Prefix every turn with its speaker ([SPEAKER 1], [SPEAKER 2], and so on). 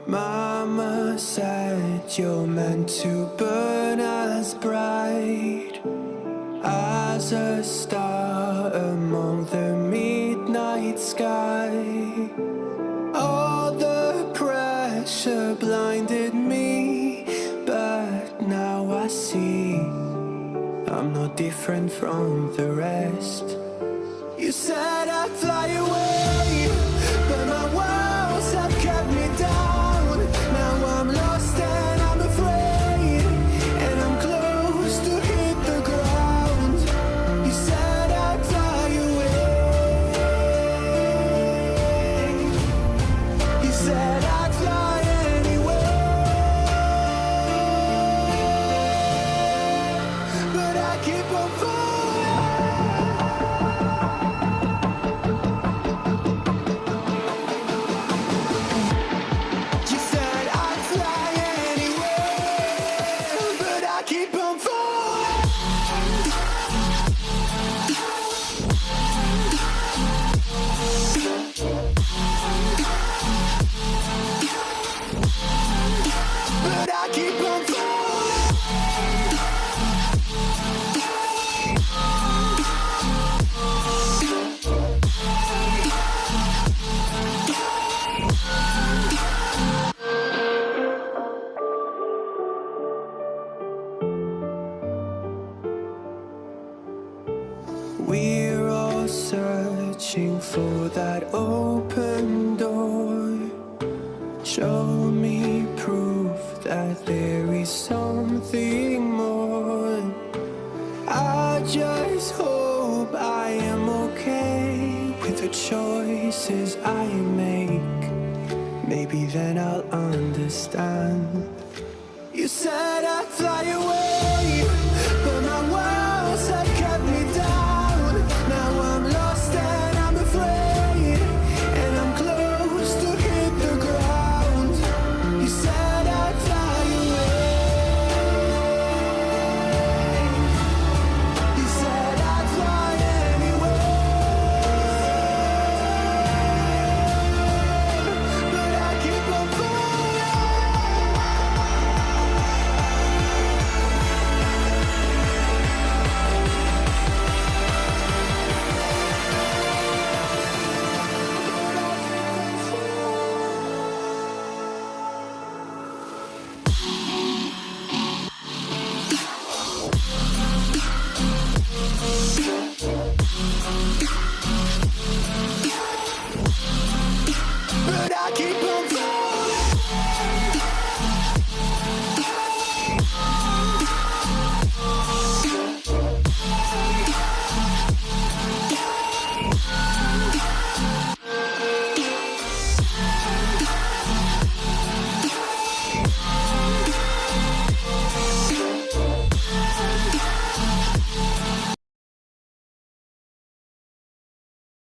[SPEAKER 1] Mama said you're meant to burn as bright as a star among the midnight sky. All the pressure blinded me, but now I see I'm no different from the rest. You said I'd fly away, but my walls have kept me down. Now I'm lost and I'm afraid, and I'm close to hit the ground. You said I'd fly away. You said I'd fly anyway, but I keep on falling. You said I'd fly anyway, but I keep on falling. But I keep on falling. We're all searching for that open door. Show me proof that there is something more. I just hope I am okay with the choices I make. Maybe then I'll understand. You said I'd fly away,